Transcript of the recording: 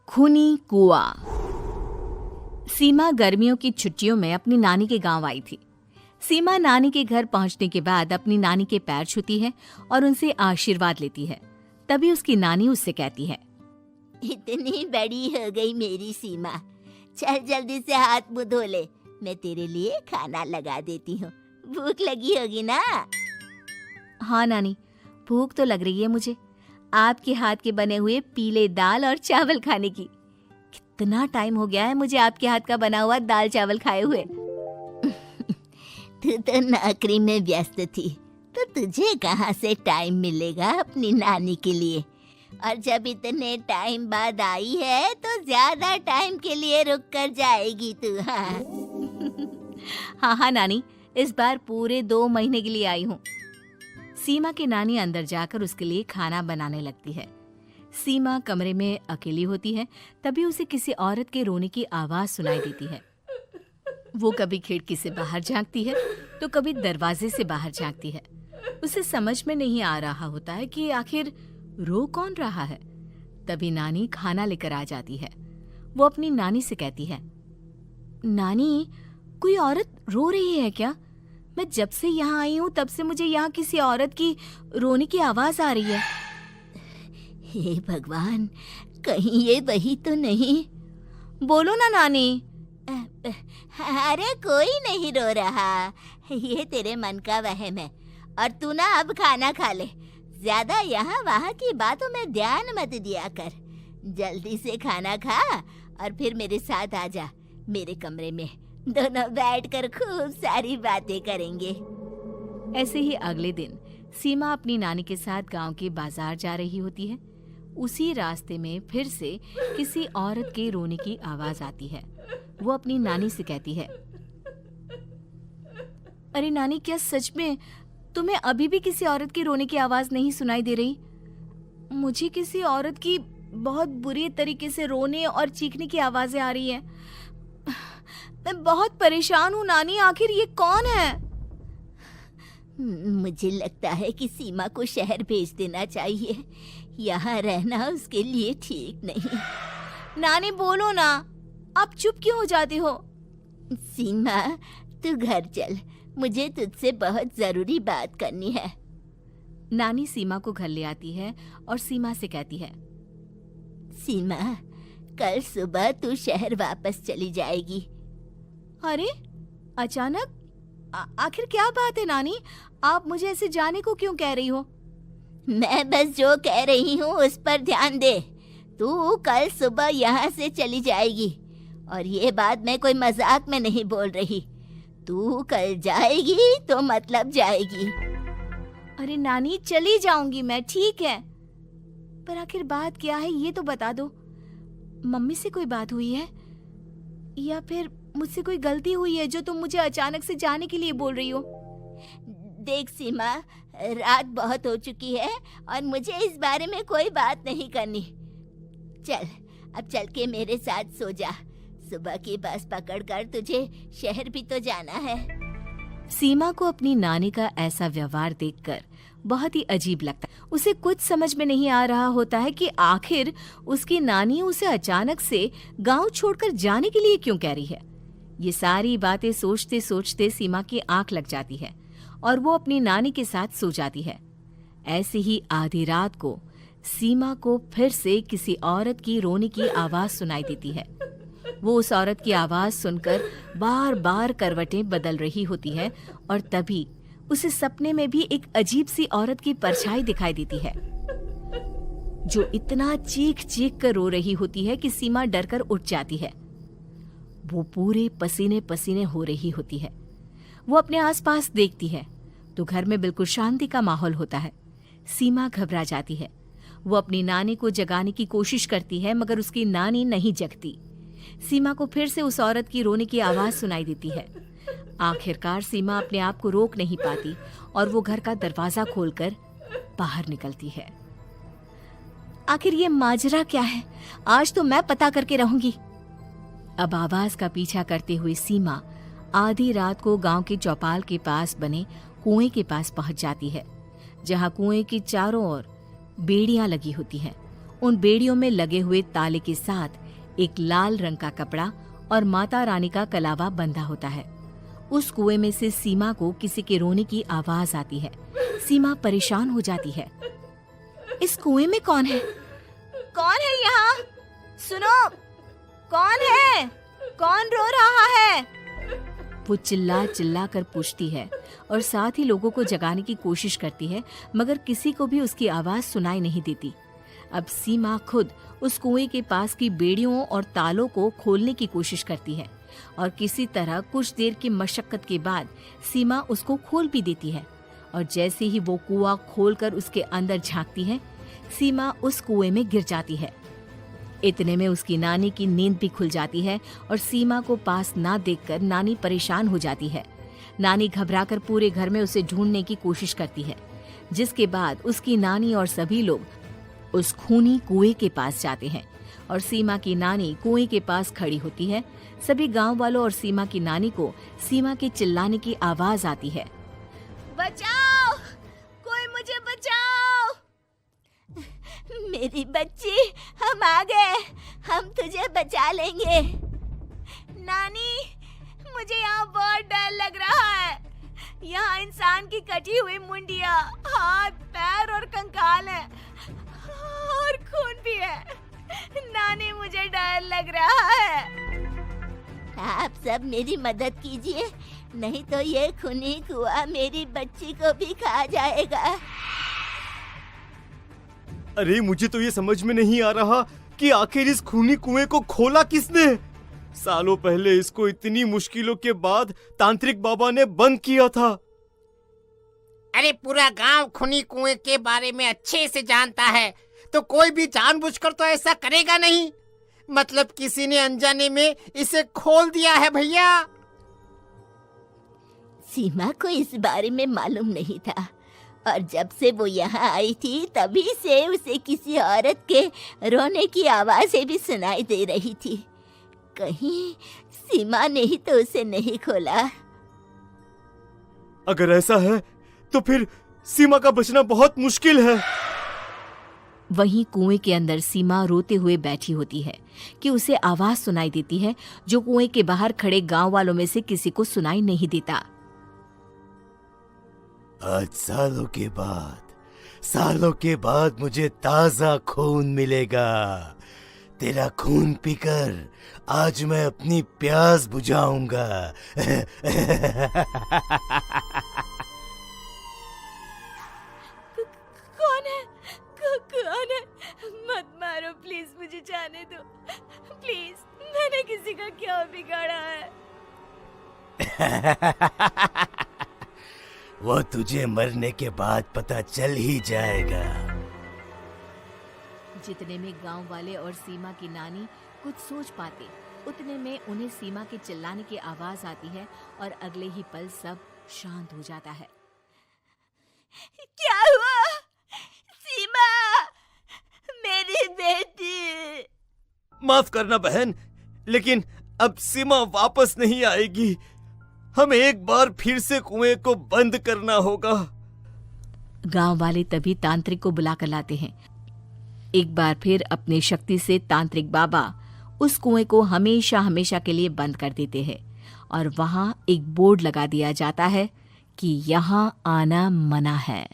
खूनी कुआं। सीमा गर्मियों की छुट्टियों में अपनी नानी के गांव आई थी। सीमा नानी के घर पहुंचने के बाद अपनी नानी के पैर छूती है और उनसे आशीर्वाद लेती है। तभी उसकी नानी उससे कहती है, इतनी बड़ी हो गई मेरी सीमा, चल जल्दी से हाथ मुंह धो ले, मैं तेरे लिए खाना लगा देती हूँ। भूख लगी होगी ना? हाँ नानी, भूख तो लग रही है मुझे, आपके हाथ के बने हुए पीले दाल और चावल खाने की। कितना टाइम हो गया है मुझे आपके हाथ का बना हुआ दाल चावल खाए हुए। तू तो नौकरी में व्यस्त थी, तो तुझे कहाँ से टाइम मिलेगा अपनी नानी के लिए? और जब इतने टाइम बाद आई है तो ज्यादा टाइम के लिए रुक कर जाएगी तू। हाँ नानी, इस बार पूरे 2 महीने के लिए आई हूँ। सीमा की नानी अंदर जाकर उसके लिए खाना बनाने लगती है। सीमा कमरे में अकेली होती है, तभी उसे किसी औरत के रोने की आवाज सुनाई देती है। वो कभी खिड़की से बाहर झांकती है तो कभी दरवाजे से बाहर झांकती है। उसे समझ में नहीं आ रहा होता है कि आखिर रो कौन रहा है। तभी नानी खाना लेकर आ जाती है। वो अपनी नानी से कहती है, नानी, कोई औरत रो रही है क्या? मैं जब से यहाँ आई हूँ तब से मुझे यहाँ किसी औरत की रोने की आवाज आ रही है। हे भगवान, कहीं ये वही तो नहीं? बोलो ना नानी। अरे कोई नहीं रो रहा, ये तेरे मन का वहम है। और तू ना अब खाना खा ले, ज्यादा यहाँ वहाँ की बातों में ध्यान मत दिया कर। जल्दी से खाना खा और फिर मेरे साथ आ जा मेरे कमरे में, दोनों बैठकर खूब सारी बातें करेंगे। ऐसे ही अगले दिन सीमा अपनी नानी के साथ गांव के बाजार जा रही होती है। उसी रास्ते में फिर से किसी औरत के रोने की आवाज आती है। वो अपनी नानी से कहती है, अरे नानी, क्या सच में तुम्हें अभी भी किसी औरत की रोने की आवाज नहीं सुनाई दे रही? मुझे किसी औरत की बहुत बुरी तरीके से रोने और चीखने की आवाजें आ रही है। मैं बहुत परेशान हूँ नानी, आखिर ये कौन है? मुझे लगता है कि सीमा को शहर भेज देना चाहिए, यहाँ रहना उसके लिए ठीक नहीं। नानी बोलो ना, आप चुप क्यों हो जाती हो? सीमा, तू घर चल, मुझे तुझसे बहुत जरूरी बात करनी है। नानी सीमा को घर ले आती है और सीमा से कहती है, सीमा, कल सुबह तू शहर वापस चली जाएगी। अरे अचानक? आखिर क्या बात है नानी, आप मुझे ऐसे जाने को क्यों कह रही हो? मैं बस जो कह रही हूँ उस पर ध्यान दे। तू कल सुबह यहाँ से चली जाएगी, और ये बात मैं कोई मजाक में नहीं बोल रही। तू कल जाएगी तो मतलब जाएगी। अरे नानी, चली जाऊंगी मैं, ठीक है, पर आखिर बात क्या है ये तो बता दो। मम्मी से कोई बात हुई है या फिर मुझसे कोई गलती हुई है जो तुम मुझे अचानक से जाने के लिए बोल रही हो? देख सीमा, रात बहुत हो चुकी है और मुझे इस बारे में कोई बात नहीं करनी। चल, अब चल के मेरे साथ सो जा। सुबह की बस पकड़कर तुझे शहर भी तो जाना है। सीमा को अपनी नानी का ऐसा व्यवहार देखकर बहुत ही अजीब लगता है। उसे कुछ समझ में नहीं आ रहा होता है कि आखिर उसकी नानी उसे अचानक से गांव छोड़कर जाने के लिए क्यों कह रही है। ये सारी बातें सोचते सोचते सीमा की आंख लग जाती है और वो अपनी नानी के साथ सो जाती है। ऐसे ही आधी रात को सीमा को फिर से किसी औरत की रोने की आवाज सुनाई देती है। वो उस औरत की आवाज सुनकर बार बार करवटें बदल रही होती है और तभी उसे सपने में भी एक अजीब सी औरत की परछाई दिखाई देती है, जो इतना चीख चीख कर रो रही होती है कि सीमा डरकर उठ जाती है। वो पूरे पसीने पसीने हो रही होती है। वो अपने आसपास देखती है तो घर में बिल्कुल शांति का माहौल होता है। सीमा घबरा जाती है। वो अपनी नानी को जगाने की कोशिश करती है, मगर उसकी नानी नहीं जगती। सीमा को फिर से उस औरत की रोने की आवाज सुनाई देती है। आखिरकार सीमा अपने आप को रोक नहीं पाती और वो घर का दरवाजा खोलकर बाहर निकलती है। आखिर ये माजरा क्या है? आज तो मैं पता करके रहूंगी। अब आवाज का पीछा करते हुए सीमा आधी रात को गांव के चौपाल के पास बने कुएं के पास पहुंच जाती है, जहां कुएं की चारों ओर बेड़ियां लगी होती हैं उन बेड़ियों में लगे हुए ताले के साथ एक लाल रंग का कपड़ा और माता रानी का कलावा बंधा होता है। उस कुएं में से सीमा को किसी के रोने की आवाज आती है। सीमा परेशान हो जाती है। इस कुएं में कौन है? कौन है यहाँ? सुनो, कौन है? कौन रो रहा है? वो चिल्ला चिल्ला कर पूछती है और साथ ही लोगों को जगाने की कोशिश करती है, मगर किसी को भी उसकी आवाज सुनाई नहीं देती। अब सीमा खुद उस कुएं के पास की बेड़ियों और तालों को खोलने की कोशिश करती है और किसी तरह कुछ देर की मशक्कत के बाद सीमा उसको खोल भी देती है। और जैसे ही वो कुआं खोलकर उसके अंदर झांकती है, सीमा उस कुएं में गिर जाती है। इतने में उसकी नानी की नींद भी खुल जाती है और सीमा को पास ना देखकर नानी परेशान हो जाती है। नानी घबराकर पूरे घर में उसे ढूंढने की कोशिश करती है, जिसके बाद उसकी नानी और सभी लोग उस खूनी कुएं के पास जाते हैं और सीमा की नानी कुएं के पास खड़ी होती है। सभी गांव वालों और सीमा की नानी को सीमा के चिल्लाने की आवाज आती है। बचाओ, कोई मुझे बचाओ। मेरी बच्ची, हम आ गए, हम तुझे बचा लेंगे। नानी, मुझे यहाँ बहुत डर लग रहा है। यहाँ इंसान की कटी हुई मुंडिया, हाथ, पैर और कंकाल है और खून भी है। नानी, मुझे डर लग रहा है। आप सब मेरी मदद कीजिए, नहीं तो ये खूनी कुआं मेरी बच्ची को भी खा जाएगा। अरे मुझे तो ये समझ में नहीं आ रहा कि आखिर इस खूनी कुएं को खोला किसने। सालों पहले इसको इतनी मुश्किलों के बाद तांत्रिक बाबा ने बंद किया था। अरे पूरा गांव खूनी कुएं के बारे में अच्छे से जानता है, तो कोई भी जानबूझकर तो ऐसा करेगा नहीं। मतलब किसी ने अनजाने में इसे खोल दिया है भैया। सीमा को इस बारे में मालूम नहीं था और जब से वो यहाँ आई थी तभी से उसे किसी औरत के रोने की आवाजें भी सुनाई दे रही थी। कहीं सीमा ने ही तो उसे नहीं खोला। अगर ऐसा है तो फिर सीमा का बचना बहुत मुश्किल है। वहीं कुएं के अंदर सीमा रोते हुए बैठी होती है कि उसे आवाज सुनाई देती है जो कुएं के बाहर खड़े गांव वालों में से किसी को सुनाई नहीं देता। आज सालों के बाद मुझे ताजा खून मिलेगा। तेरा खून पीकर आज मैं अपनी प्यास बुझाऊंगा। कौन है? मत मारो प्लीज, मुझे जाने दो प्लीज। मैंने किसी का क्या बिगाड़ा है? वो तुझे मरने के बाद पता चल ही जाएगा। जितने में गांव वाले और सीमा की नानी कुछ सोच पाते, उतने में उन्हें सीमा के चिल्लाने की आवाज आती है और अगले ही पल सब शांत हो जाता है। क्या हुआ? सीमा, मेरी बेटी। माफ करना बहन, लेकिन अब सीमा वापस नहीं आएगी। हमें एक बार फिर से कुएं को बंद करना होगा। गांव वाले तभी तांत्रिक को बुला कर लाते हैं। एक बार फिर अपनी शक्ति से तांत्रिक बाबा उस कुएं को हमेशा हमेशा के लिए बंद कर देते हैं और वहां एक बोर्ड लगा दिया जाता है कि यहाँ आना मना है।